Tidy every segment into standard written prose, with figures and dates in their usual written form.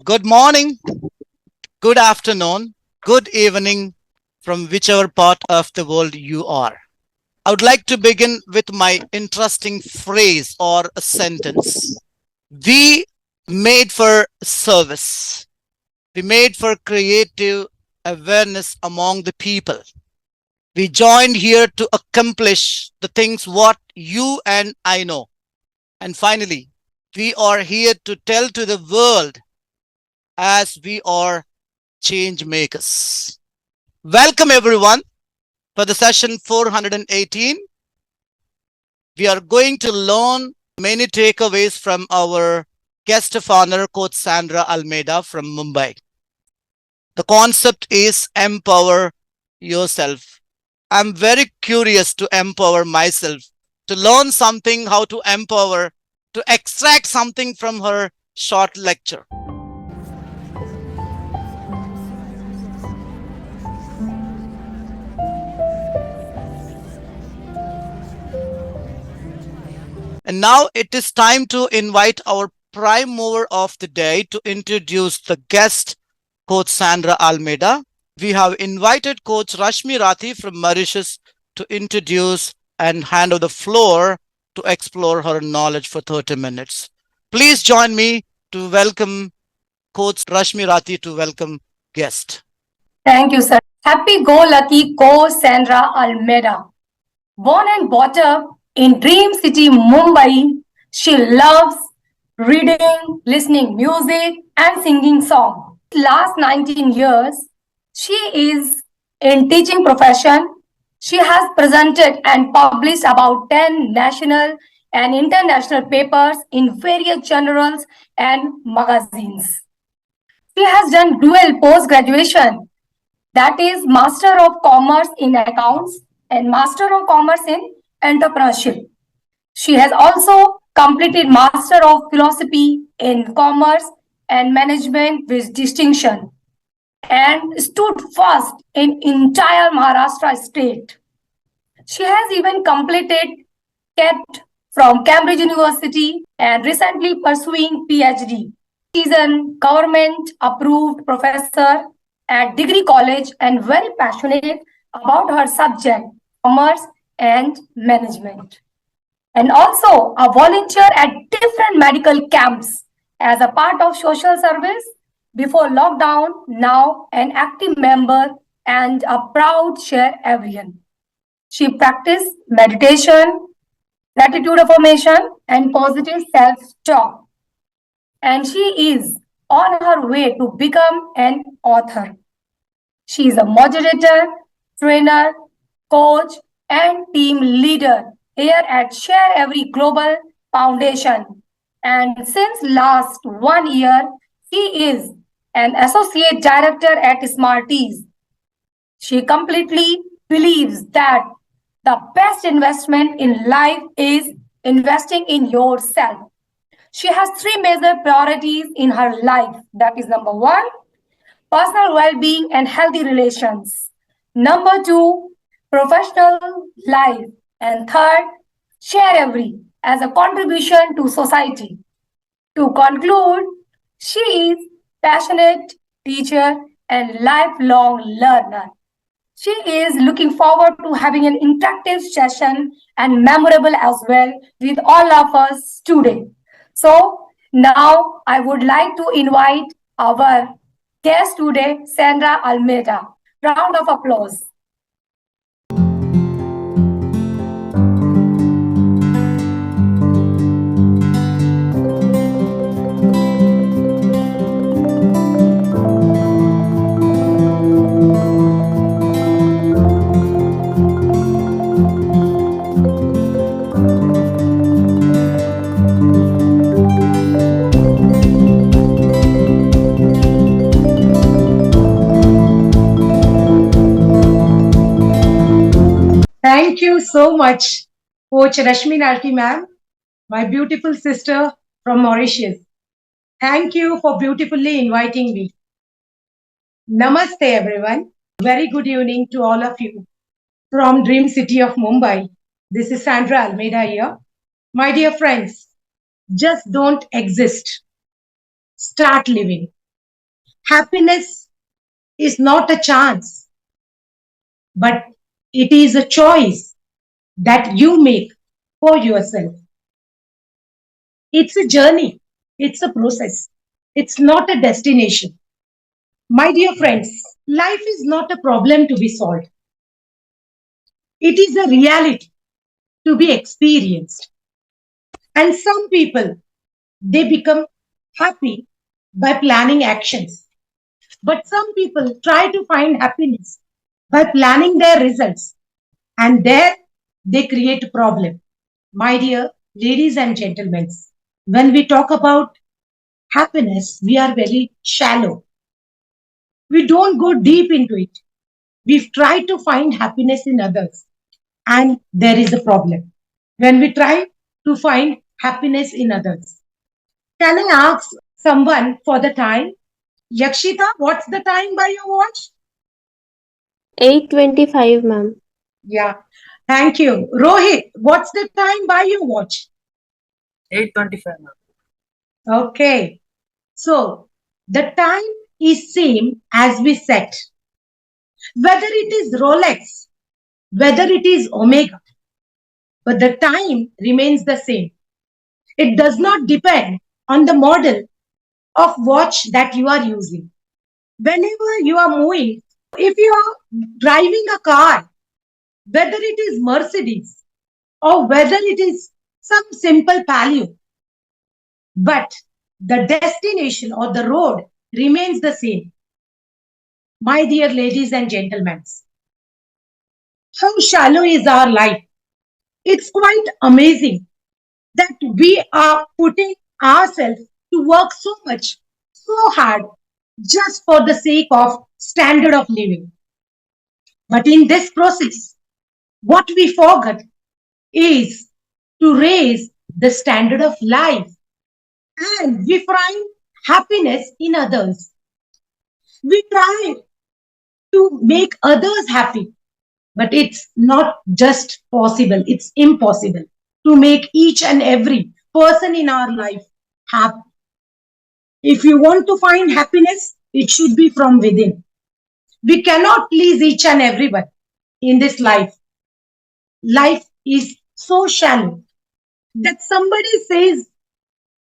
Good morning, good afternoon, good evening from whichever part of the world you are. I would like to begin with my interesting phrase or a sentence. We made for service. We made for creative awareness among the people. We joined here to accomplish the things what you and I know. And finally, we are here to tell to the world as we are change makers. Welcome everyone for the session 418. We are going to learn many takeaways from our guest of honor, Coach Sandra Almeida from Mumbai. The concept is empower yourself. I'm very curious to empower myself, to learn something, how to empower, to extract something from her short lecture. And now it is time to invite our prime mover of the day to introduce the guest, Coach Sandra Almeida. We have invited Coach Rashmi Rathi from Mauritius to introduce and hand over the floor to explore her knowledge for 30 minutes. Please join me to welcome Coach Rashmi Rathi to welcome guest. Thank you, sir. Happy-go-lucky Coach Sandra Almeida. Born and brought up in Dream City, Mumbai, she loves reading, listening music, and singing songs. Last 19 years, she is in teaching profession. She has presented and published about 10 national and international papers in various journals and magazines. She has done dual post-graduation, that is Master of Commerce in Accounts and Master of Commerce in Entrepreneurship. She has also completed Master of Philosophy in Commerce and Management with distinction and stood first in entire Maharashtra state. She has even completed CAT from Cambridge University and recently pursuing PhD. She is a government approved professor at Degree College and very passionate about her subject, commerce and management. And also a volunteer at different medical camps as a part of social service before lockdown, now an active member and a proud 𝐿. She practiced meditation, gratitude affirmation, and positive self-talk. And she is on her way to become an author. She is a moderator, trainer, coach, and team leader here at Share Every Global Foundation. And since last 1 year, she is an associate director at Smarties. She completely believes that the best investment in life is investing in yourself. She has 3 major priorities in her life. That is number 1, personal well-being and healthy relations. Number 2, professional life. And third, Share Every as a contribution to society. To conclude, she is passionate teacher and lifelong learner. She is looking forward to having an interactive session and memorable as well with all of us today. So now I would like to invite our guest today, Sandra Almeida. Round of applause. Thank you so much, Coach Rashmi Rathi ma'am, my beautiful sister from Mauritius. Thank you for beautifully inviting me. Namaste everyone. Very good evening to all of you from Dream City of Mumbai. This is Sandra Almeida here. My dear friends, just don't exist. Start living. Happiness is not a chance, but it is a choice that you make for yourself. It's a journey. It's a process. It's not a destination. My dear friends, life is not a problem to be solved. It is a reality to be experienced. And some people, they become happy by planning actions. But some people try to find happiness by planning their results. And there they create a problem. My dear ladies and gentlemen, when we talk about happiness, we are very shallow. We don't go deep into it. We've tried to find happiness in others, and there is a problem. When we try to find happiness in others, can I ask someone for the time? Yakshita, what's the time by your watch? 8:25, ma'am. Yeah, thank you. Rohit, what's the time by your watch? 8:25, ma'am. Okay, so the time is same as we set. Whether it is Rolex, whether it is Omega, but the time remains the same. It does not depend on the model of watch that you are using. Whenever you are moving, if you are driving a car, whether it is Mercedes or whether it is some simple Palio, but the destination or the road remains the same. My dear ladies and gentlemen, how shallow is our life? It's quite amazing that we are putting ourselves to work so much, so hard, just for the sake of standard of living. But in this process, what we forget is to raise the standard of life, and we find happiness in others. We try to make others happy, but it's not just possible, it's impossible to make each and every person in our life happy. If you want to find happiness, it should be from within. We cannot please each and everyone in this life. Life is so shallow that somebody says,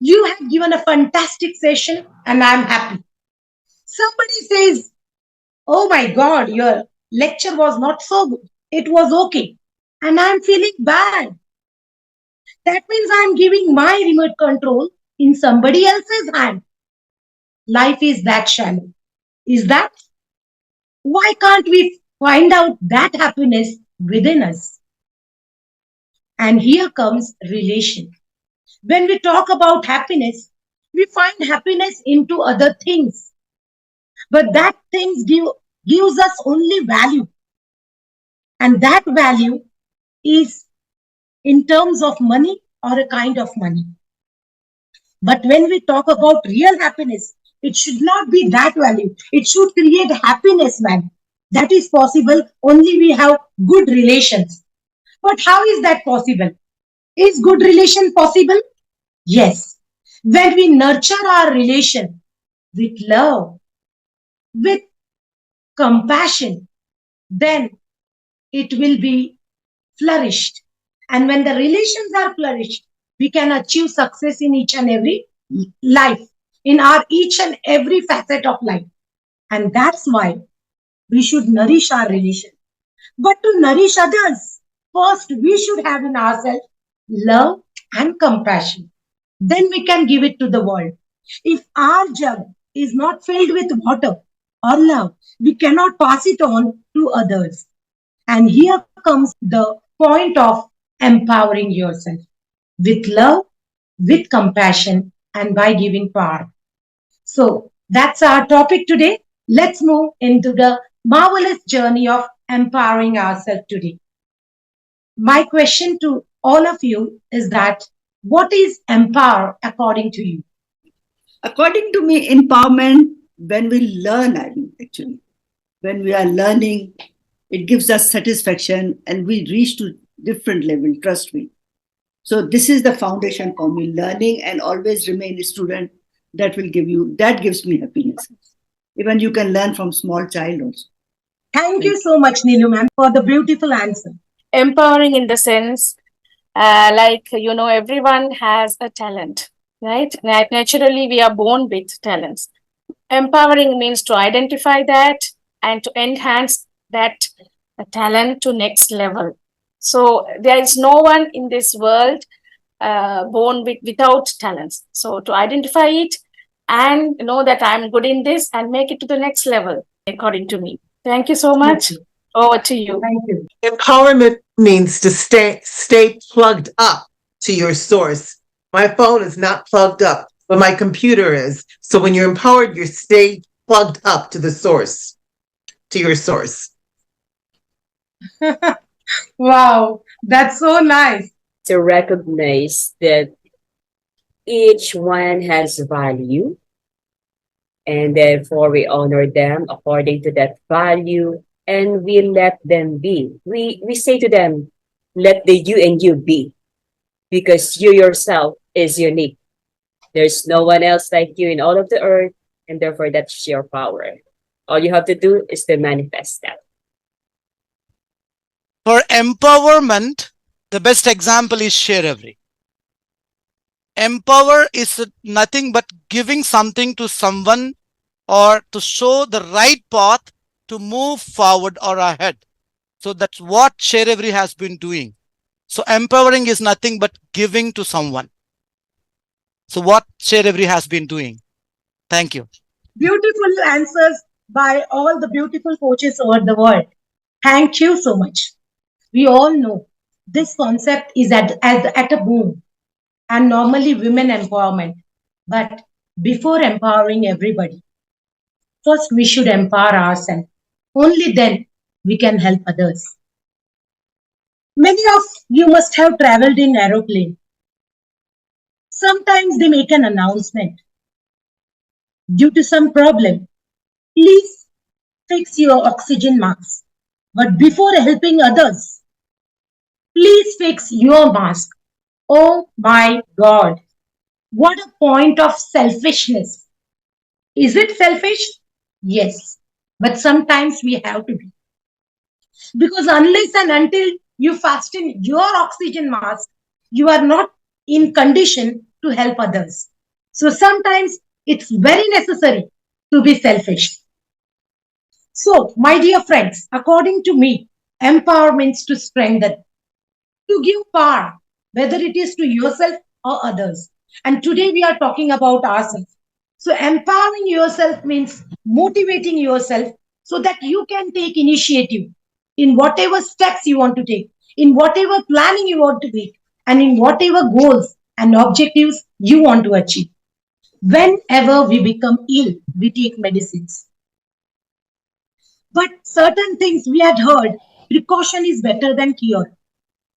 you have given a fantastic session and I'm happy. Somebody says, oh my God, your lecture was not so good. It was okay. And I'm feeling bad. That means I'm giving my remote control in somebody else's hand. Life is that shallow. Is that? Why can't we find out that happiness within us? And here comes relation. When we talk about happiness, we find happiness into other things. But that things gives us only value. And that value is in terms of money or a kind of money. But when we talk about real happiness, it should not be that value. It should create happiness, man. That is possible only we have good relations. But how is that possible? Is good relation possible? Yes. When we nurture our relation with love, with compassion, then it will be flourished. And when the relations are flourished, we can achieve success in each and every life, in our each and every facet of life. And that's why we should nourish our relation. But to nourish others, first we should have in ourselves love and compassion. Then we can give it to the world. If our jug is not filled with water or love, we cannot pass it on to others. And here comes the point of empowering yourself with love, with compassion, and by giving power. So that's our topic today. Let's move into the marvelous journey of empowering ourselves today. My question to all of you is that what is empower according to you? According to me, empowerment, when we learn, actually, when we are learning, it gives us satisfaction and we reach to different level, trust me. So this is the foundation for me, learning and always remain a student. That gives me happiness. Even you can learn from small child also. Thank you so much, Neelu ma'am, for the beautiful answer. Empowering in the sense, everyone has a talent, right? Naturally, we are born with talents. Empowering means to identify that and to enhance that talent to next level. So there is no one in this world born without talents. So to identify it and know that I'm good in this and make it to the next level, according to me. Thank you so much. Over to you. Thank you. Empowerment means to stay plugged up to your source. My phone is not plugged up, but my computer is. So when you're empowered, you stay plugged up to the source, to your source. Wow, that's so nice. To recognize that each one has value, and therefore we honor them according to that value, and we let them be. We say to them, let the you and you be, because you yourself is unique. There's no one else like you in all of the earth, and therefore that's your power. All you have to do is to manifest that. For empowerment, the best example is 𝐶𝐻𝐻𝐿. Empower is nothing but giving something to someone or to show the right path to move forward or ahead. So that's what 𝐶𝐻𝐻𝐿 has been doing. So empowering is nothing but giving to someone. So what 𝐶𝐻𝐻𝐿 has been doing. Thank you. Beautiful answers by all the beautiful coaches over the world. Thank you so much. We all know this concept is at a boom, and normally women empowerment. But before empowering everybody, first we should empower ourselves. Only then we can help others. Many of you must have traveled in aeroplane. Sometimes they make an announcement. Due to some problem, please fix your oxygen mask. But before helping others, please fix your mask. Oh my God. What a point of selfishness. Is it selfish? Yes. But sometimes we have to be. Because unless and until you fasten your oxygen mask, you are not in condition to help others. So sometimes it's very necessary to be selfish. So, my dear friends, according to me, empower means to strengthen, to give power, whether it is to yourself or others. And today we are talking about ourselves. So, empowering yourself means motivating yourself so that you can take initiative in whatever steps you want to take, in whatever planning you want to make, and in whatever goals and objectives you want to achieve. Whenever we become ill, we take medicines. But certain things we had heard, precaution is better than cure.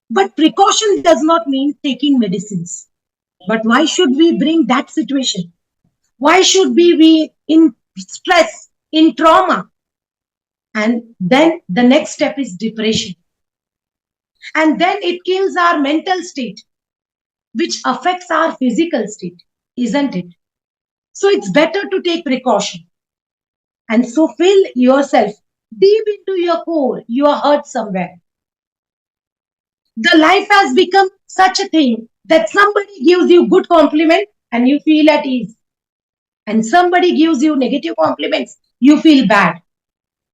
But precaution does not mean taking medicines. But why should we bring that situation? Why should we be in stress, in trauma? And then the next step is depression. And then it kills our mental state, which affects our physical state, isn't it? So it's better to take precaution. And so feel yourself deep into your core, you are hurt somewhere. The life has become such a thing that somebody gives you good compliment and you feel at ease. And somebody gives you negative compliments, you feel bad.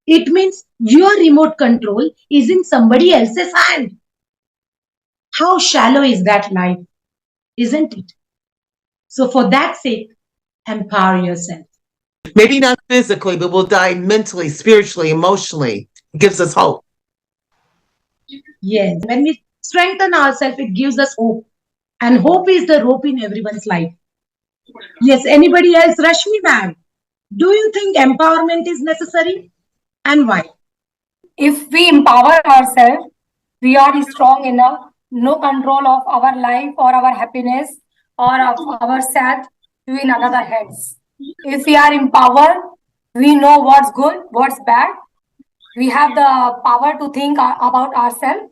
It means your remote control is in somebody else's hand. How shallow is that life, isn't it? So for that sake, empower yourself. Maybe not physically, but we'll die mentally, spiritually, emotionally. It gives us hope. Yes, when we strengthen ourselves, it gives us hope. And hope is the rope in everyone's life. Yes, anybody else? Rashmi ma'am, do you think empowerment is necessary? And why? If we empower ourselves, we are strong enough, no control of our life or our happiness or of our sad to in another hands. If we are empowered, we know what's good, what's bad. We have the power to think about ourselves.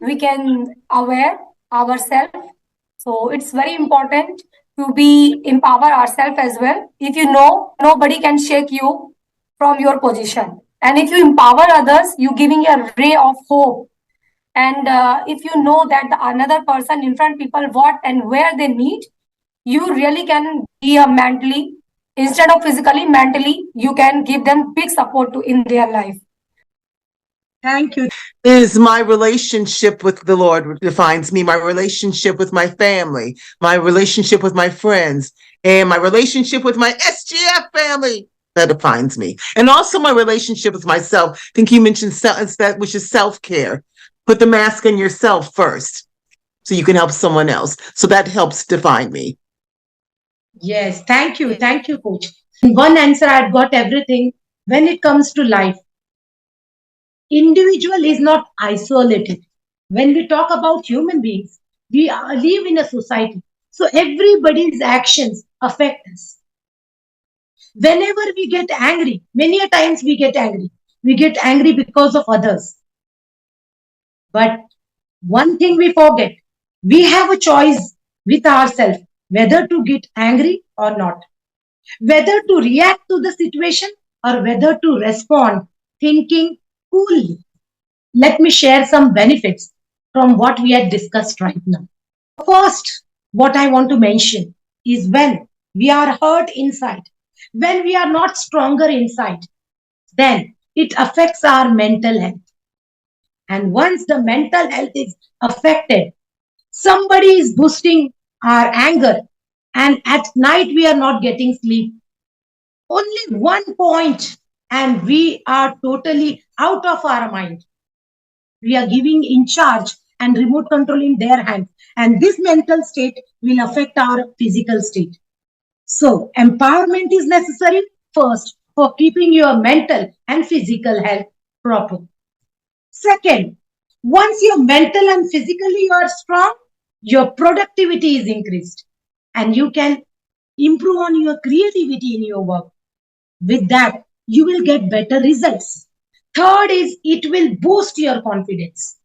We can aware ourselves. So it's very important to be empower ourselves as well. If you know, nobody can shake you. from your position. And if you empower others, you giving a ray of hope. And if you know that the another person in front people what and where they need, you really can be a mentally, instead of physically, mentally, you can give them big support to in their life. Thank you. Is my relationship with the Lord what defines me, my relationship with my family, my relationship with my friends, and my relationship with my SGF family. That defines me. And also my relationship with myself. I think you mentioned that, which is self-care. Put the mask on yourself first so you can help someone else. So that helps define me. Yes, thank you. Thank you, coach. In one answer, I've got everything. When it comes to life, individual is not isolated. When we talk about human beings, we live in a society. So everybody's actions affect us. Whenever we get angry, many a times we get angry. We get angry because of others. But one thing we forget, we have a choice with ourselves whether to get angry or not, whether to react to the situation or whether to respond thinking coolly. Let me share some benefits from what we had discussed right now. First, what I want to mention is when we are hurt inside, when we are not stronger inside, then it affects our mental health. And once the mental health is affected, somebody is boosting our anger, and at night we are not getting sleep. Only one point, and we are totally out of our mind. We are giving in charge and remote control in their hands. And this mental state will affect our physical state. So empowerment is necessary first for keeping your mental and physical health proper. Second, once you're mental and physically you are strong, your productivity is increased and you can improve on your creativity in your work. With that, you will get better results. Third is it will boost your confidence.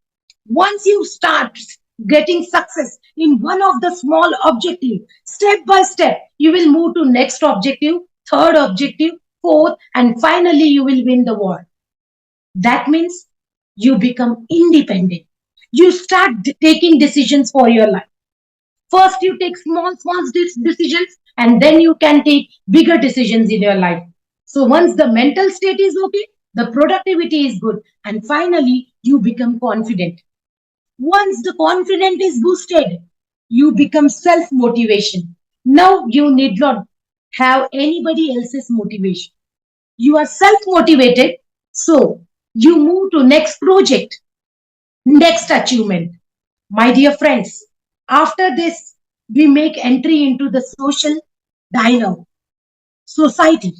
Once you start getting success in one of the small objective, step by step, you will move to next objective, third objective, fourth, and finally you will win the war. That means you become independent. You start taking decisions for your life. First, you take small decisions, and then you can take bigger decisions in your life. So once the mental state is okay, the productivity is good, and finally, you become confident. Once the confidence is boosted, you become self-motivation. Now you need not have anybody else's motivation. You are self-motivated, so you move to next project, next achievement. My dear friends, after this, we make entry into the social dialogue, society,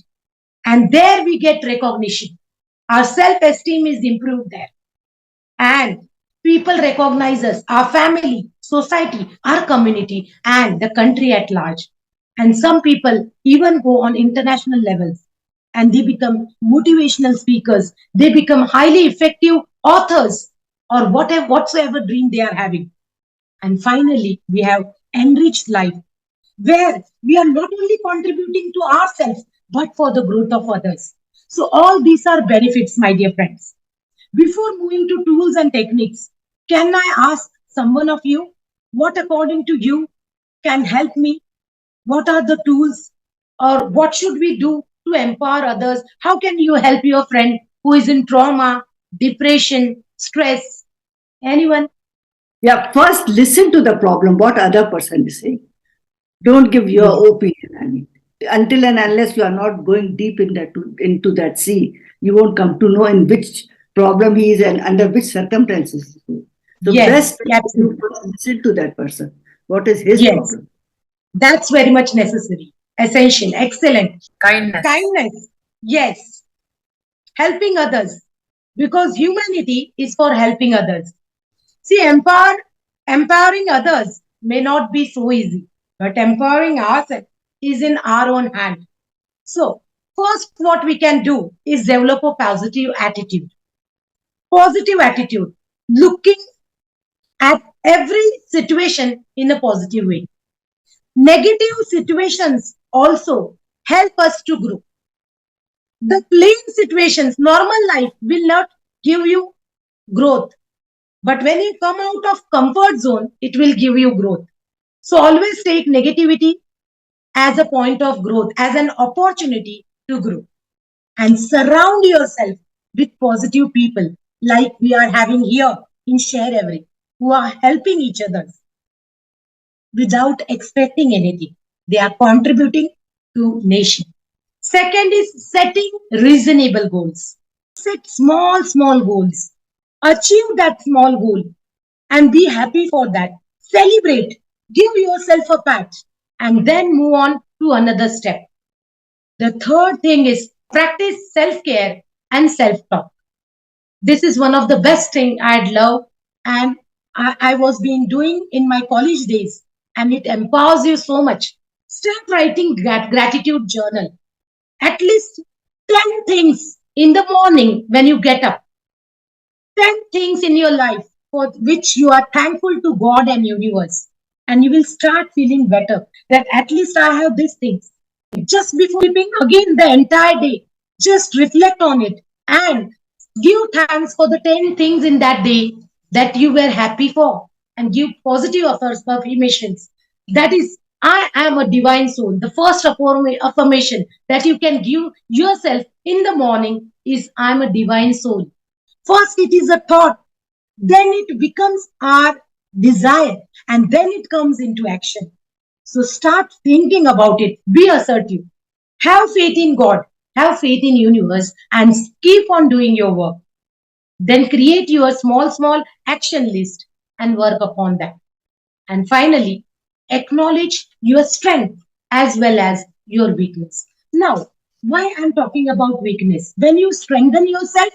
and there we get recognition. Our self-esteem is improved there. And people recognize us, our family, society, our community, and the country at large. And some people even go on international levels and they become motivational speakers. They become highly effective authors or whatsoever dream they are having. And finally, we have enriched life where we are not only contributing to ourselves, but for the growth of others. So all these are benefits, my dear friends. Before moving to tools and techniques, can I ask someone of you, what according to you can help me? What are the tools or what should we do to empower others? How can you help your friend who is in trauma, depression, stress? Anyone? Yeah, first listen to the problem, what other person is saying. Don't give your opinion. I mean, until and unless you are not going deep into that sea, you won't come to know in which problem he is and under which circumstances. The Yes, best is to listen to that person. What is his problem? That's very much necessary, essential, excellent. Kindness. Kindness, yes. Helping others, because humanity is for helping others. See, empowering others may not be so easy, but empowering ourselves is in our own hand. So, first, what we can do is develop a positive attitude. Positive attitude, looking at every situation in a positive way. Negative situations also help us to grow. The plain situations, normal life will not give you growth. But when you come out of comfort zone, it will give you growth. So always take negativity as a point of growth, as an opportunity to grow. And surround yourself with positive people like we are having here in Share Every, who are helping each other without expecting anything. They are contributing to nation. Second is setting reasonable goals. Set small goals. Achieve that small goal and be happy for that. Celebrate. Give yourself a pat and then move on to another step. The third thing is practice self-care and self-talk. This is one of the best thing I'd love and I was being doing in my college days, and it empowers you so much. Start writing gratitude journal. At least 10 things in the morning when you get up. 10 things in your life for which you are thankful to God and universe. And you will start feeling better that at least I have these things. Just before sleeping again the entire day, just reflect on it and give thanks for the 10 things in that day that you were happy for and give positive affirmations. That is, I am a divine soul. The first affirmation that you can give yourself in the morning is I am a divine soul. First, it is a thought, then it becomes our desire, and then it comes into action. So start thinking about it. Be assertive. Have faith in God. Have faith in universe and keep on doing your work. Then create your small action list and work upon that. And finally, acknowledge your strength as well as your weakness. Now, why I'm talking about weakness? When you strengthen yourself,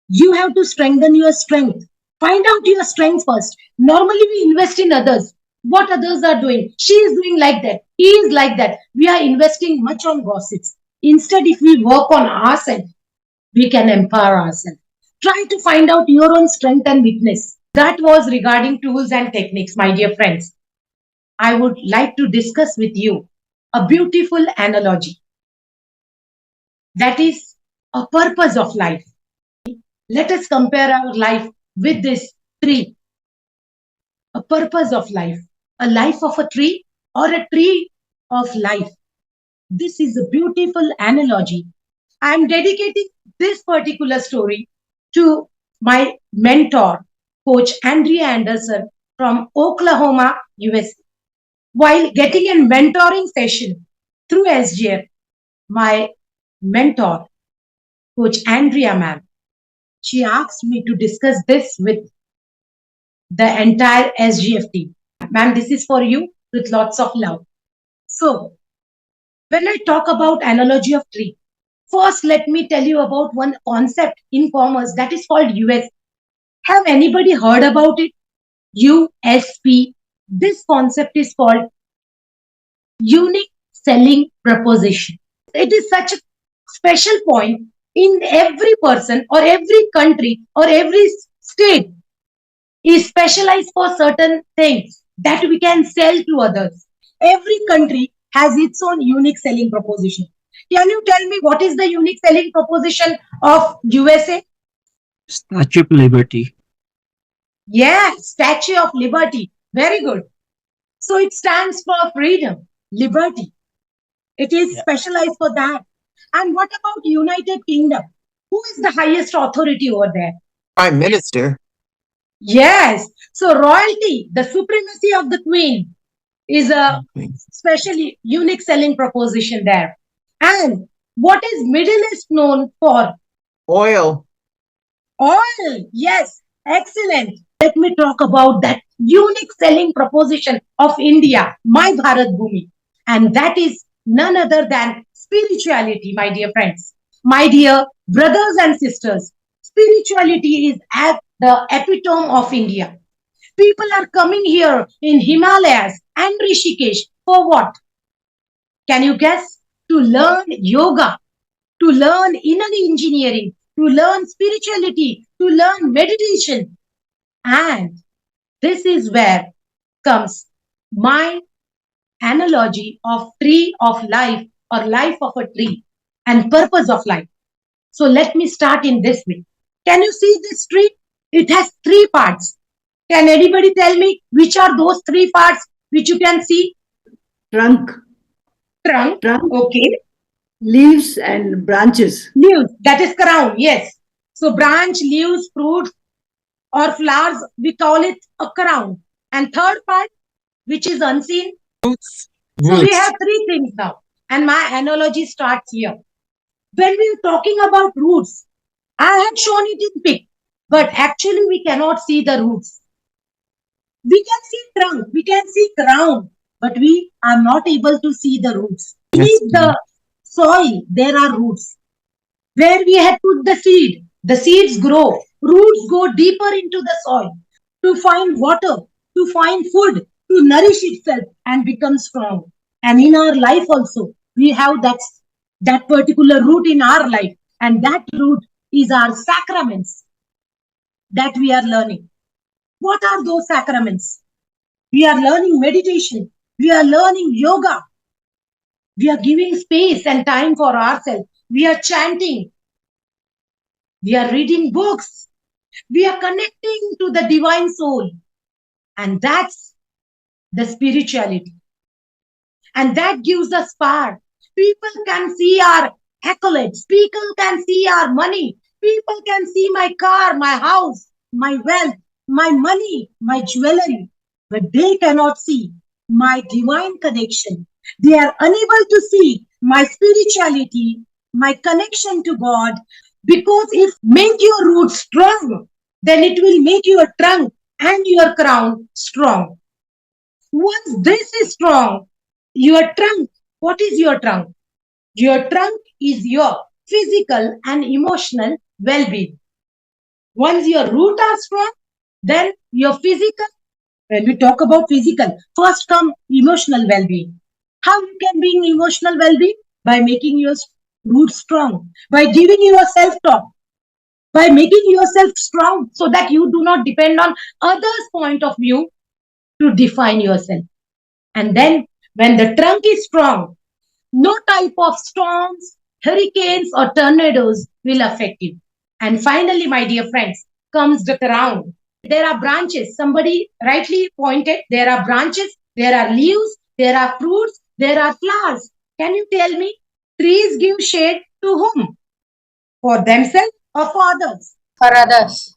you have to strengthen your strength. Find out your strengths first. Normally, we invest in others. What others are doing. She is doing like that. He is like that. We are investing much on gossips. Instead, if we work on ourselves, we can empower ourselves. Try to find out your own strength and weakness. That was regarding tools and techniques, my dear friends. I would like to discuss with you a beautiful analogy. That is a purpose of life. Let us compare our life with this tree. A purpose of life. A life of a tree or a tree of life. This is a beautiful analogy. I am dedicating this particular story to my mentor, Coach Andrea Anderson from Oklahoma, USA. While getting a mentoring session through SGF, my mentor, Coach Andrea ma'am, she asked me to discuss this with the entire SGF team. Ma'am, this is for you with lots of love. So, when I talk about analogy of tree, first let me tell you about one concept in commerce that is called USP. Have anybody heard about it? USP. This concept is called unique selling proposition. It is such a special point in every person or every country or every state is specialized for certain things that we can sell to others. Every country has its own unique selling proposition. Can you tell me what is the unique selling proposition of USA? Statue of Liberty. Yeah, Statue of Liberty. Very good. So it stands for freedom, liberty. It is specialized for that. And what about United Kingdom? Who is the highest authority over there? Prime Minister. Yes. So royalty, the supremacy of the Queen is a specially unique selling proposition there. And what is Middle East known for? Oil. Oil. Yes. Excellent. Let me talk about that unique selling proposition of India, my Bharat Bhumi. And that is none other than spirituality, my dear friends. My dear brothers and sisters, spirituality is at the epitome of India. People are coming here in Himalayas and Rishikesh for what? Can you guess? To learn yoga, to learn inner engineering, to learn spirituality, to learn meditation. And this is where comes my analogy of tree of life or life of a tree. and purpose of life. So let me start in this way. Can you see this tree? It has three parts. Can anybody tell me which are those three parts which you can see? Trunk, Trunk, trunk, okay. leaves, and branches. Leaves, that is crown, yes. So branch, leaves, fruits or flowers, we call it a crown. And third part, which is unseen. Roots. So we have three things now. And my analogy starts here. When we are talking about roots, I have shown it in pic, but actually we cannot see the roots. We can see trunk, we can see crown, but we are not able to see the roots. Beneath the soil, there are roots. Where we had put the seeds grow. Roots go deeper into the soil to find water, to find food, to nourish itself and become strong. And in our life also, we have that particular root in our life. And that root is our sacraments that we are learning. What are those sacraments? We are learning meditation. We are learning yoga. We are giving space and time for ourselves. We are chanting. We are reading books. We are connecting to the divine soul. And that's the spirituality. And that gives us power. People can see our accolades. People can see our money. People can see my car, my house, my wealth, my money, my jewelry. But they cannot see my divine connection. They are unable to see my spirituality, my connection to God. Because if make your roots strong, then it will make your trunk and your crown strong. Once this is strong, your trunk, what is your trunk? Your trunk is your physical and emotional well-being. Once your roots are strong, then your physical, when we talk about physical, first come emotional well-being. How you can be in emotional well-being? By making your roots strong, by giving you a self-talk, by making yourself strong so that you do not depend on others' point of view to define yourself. And then when the trunk is strong, no type of storms, hurricanes, or tornadoes will affect you. And finally, my dear friends, comes the crown. There are branches. Somebody rightly pointed, there are branches, there are leaves, there are fruits, there are flowers. Can you tell me, trees give shade to whom? For themselves or for others? For others.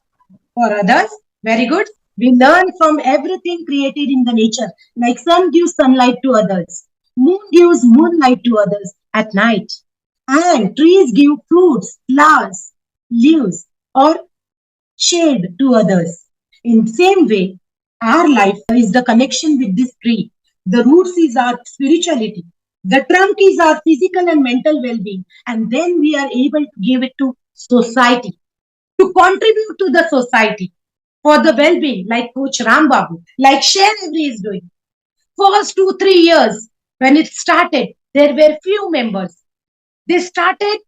For others. Very good. We learn from everything created in the nature. Like sun gives sunlight to others. Moon gives moonlight to others at night. And trees give fruits, flowers, leaves, or shade to others. In the same way, our life is the connection with this tree. The roots is our spirituality. The trunk is our physical and mental well-being. And then we are able to give it to society, to contribute to the society for the well-being, like Coach Rambabu, like 𝐤𝐻𝐿 is doing. First 2-3 years, when it started, there were few members. They started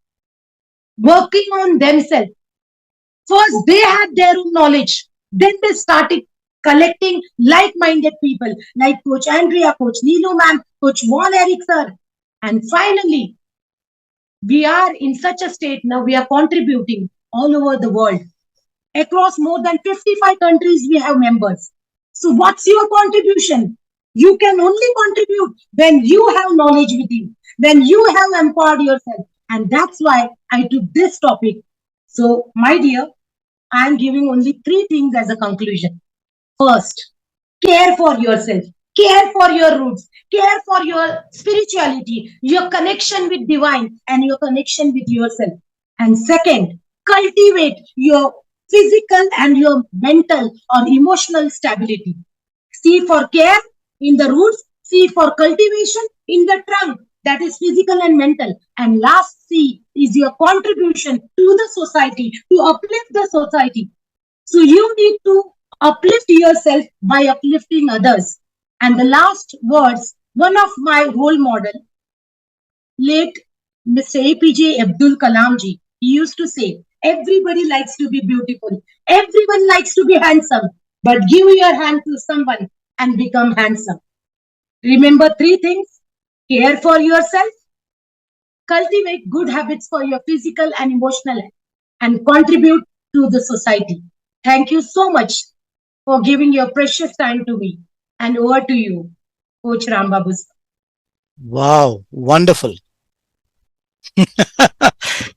working on themselves. First, they had their own knowledge. Then they started collecting like-minded people like Coach Andrea, Coach Neelu ma'am, Coach Von Eric sir. And finally, we are in such a state now, we are contributing all over the world. Across more than 55 countries, we have members. So what's your contribution? You can only contribute when you have knowledge with you, when you have empowered yourself. And that's why I took this topic. So, my dear, I am giving only 3 things as a conclusion. First, care for yourself, care for your roots, care for your spirituality, your connection with divine and your connection with yourself. And second, cultivate your physical and your mental or emotional stability. C for care in the roots, C for cultivation in the trunk, that is physical and mental. And last C is your contribution to the society, to uplift the society. So you need to uplift yourself by uplifting others. And the last words, one of my role model, late Mr. APJ Abdul Kalam ji, he used to say, everybody likes to be beautiful. Everyone likes to be handsome. But give your hand to someone and become handsome. Remember 3 things. Care for yourself, cultivate good habits for your physical and emotional health, and contribute to the society. Thank you so much for giving your precious time to me. And over to you, Coach Rambabu. Wow, wonderful.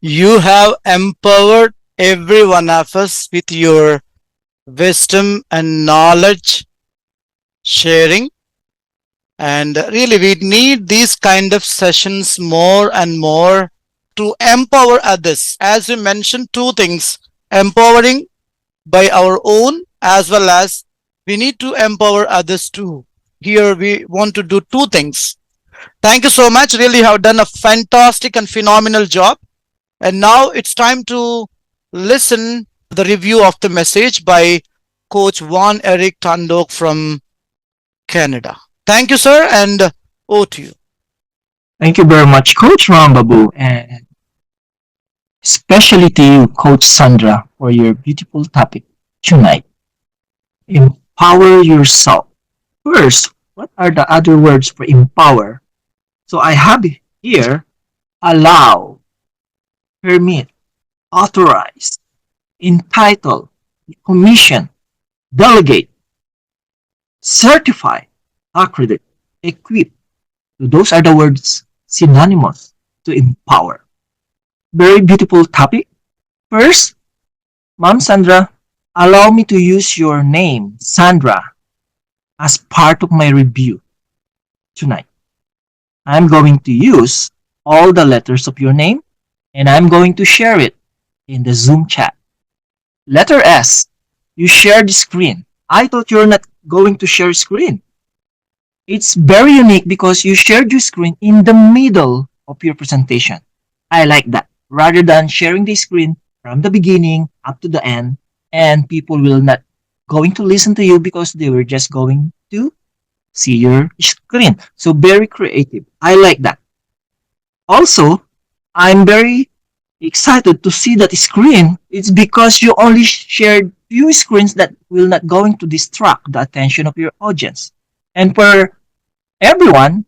You have empowered every one of us with your wisdom and knowledge sharing. And really, we need these kind of sessions more and more to empower others. As you mentioned, two things: empowering by our own, as well as we need to empower others too. Here, we want to do two things. Thank you so much. Really, have done a fantastic and phenomenal job. And now it's time to listen the review of the message by Coach Juan Eric Tandok from Canada. Thank you, sir, and over to you. Thank you very much, Coach Rambabu, and especially to you, Coach Sandra, for your beautiful topic tonight. Empower yourself. First, what are the other words for empower? So I have here allow, permit, authorize, entitle, commission, delegate, certify, accredit, equip. So those are the words synonymous to empower. Very beautiful topic. First, Ma'am Sandra, allow me to use your name, Sandra, as part of my review tonight. I'm going to use all the letters of your name and I'm going to share it in the Zoom chat. Letter S, you share the screen. I thought you're not going to share screen. It's very unique because you shared your screen in the middle of your presentation. I like that. Rather than sharing the screen from the beginning up to the end, and people will not going to listen to you because they were just going to see your screen. So very creative. I like that. Also, I'm very excited to see that screen. It's because you only shared few screens that will not going to distract the attention of your audience. And for everyone,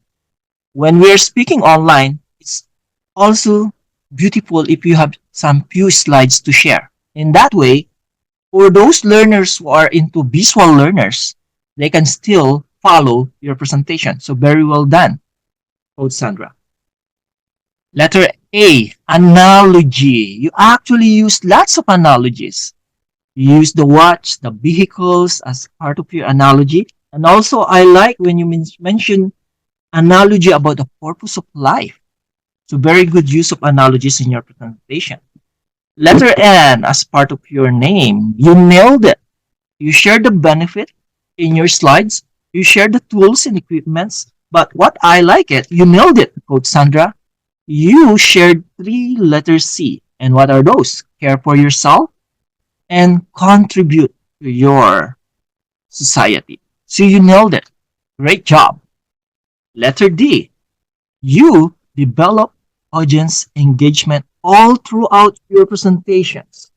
when we're speaking online, it's also beautiful if you have some few slides to share. In that way, for those learners who are into visual learners, they can still follow your presentation. So very well done, Coach Sandra. Letter A, analogy. You actually use lots of analogies. You use the watch, the vehicles as part of your analogy. And also, I like when you mention analogy about the purpose of life. So very good use of analogies in your presentation. Letter N, as part of your name, you nailed it. You shared the benefit in your slides. You shared the tools and equipments. But what I like it, you nailed it, Coach Sandra. You shared 3 letters C. And what are those? Care for yourself and contribute to your society. So you nailed it. Great job. Letter D, you develop audience engagement all throughout your presentations.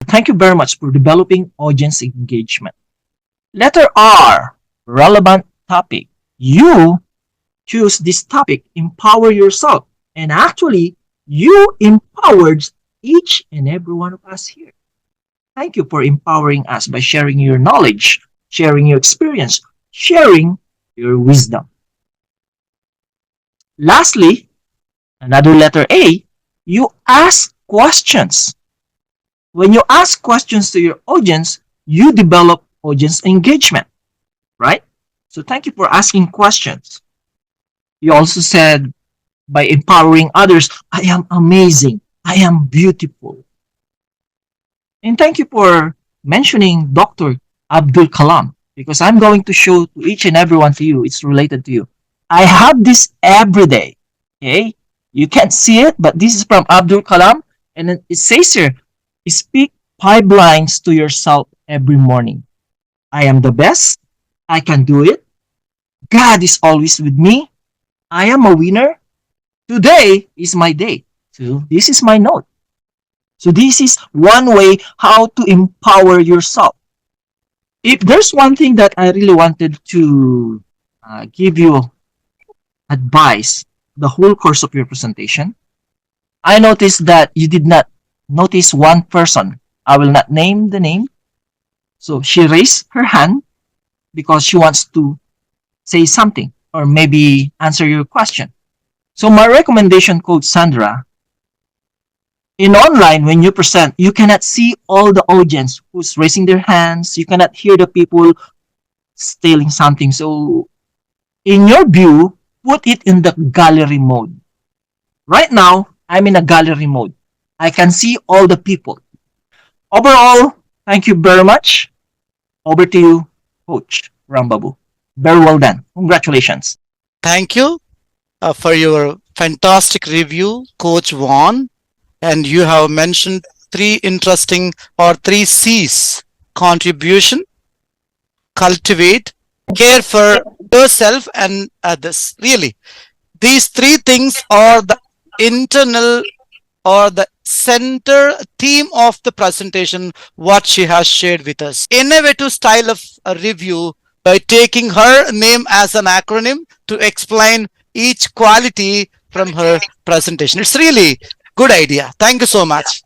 Thank you very much for developing audience engagement. Letter R, relevant topic. You choose this topic, empower yourself. And actually, you empowered each and every one of us here. Thank you for empowering us by sharing your knowledge, sharing your experience, sharing your wisdom. Lastly, another letter A, you ask questions. When you ask questions to your audience, you develop audience engagement, right? So thank you for asking questions. You also said, by empowering others, I am amazing, I am beautiful. And thank you for mentioning Dr. Abdul Kalam, because I'm going to show to each and every one to you, it's related to you. I have this every day, okay? You can't see it, but this is from Abdul Kalam, and it says here, speak 5 lines to yourself every morning. I am the best, I can do it, God is always with me, I am a winner, today is my day. So this is my note. So this is one way how to empower yourself. If there's one thing that I really wanted to give you advice, the whole course of your presentation. I noticed that you did not notice one person. I will not name the name. So she raised her hand because she wants to say something or maybe answer your question. So my recommendation, Coach Sandra, in online, when you present, you cannot see all the audience who's raising their hands. You cannot hear the people stealing something. So in your view, put it in the gallery mode. Right now, I'm in a gallery mode. I can see all the people. Overall, thank you very much. Over to you, Coach Rambabu. Very well done. Congratulations. Thank you for your fantastic review, Coach Vaughn. And you have mentioned three interesting or three C's: contribution, cultivate, care for yourself and others. Really, these three things are the internal or the center theme of the presentation, what she has shared with us. Innovative style of a review by taking her name as an acronym to explain each quality from her presentation. It's really good idea. Thank you so much.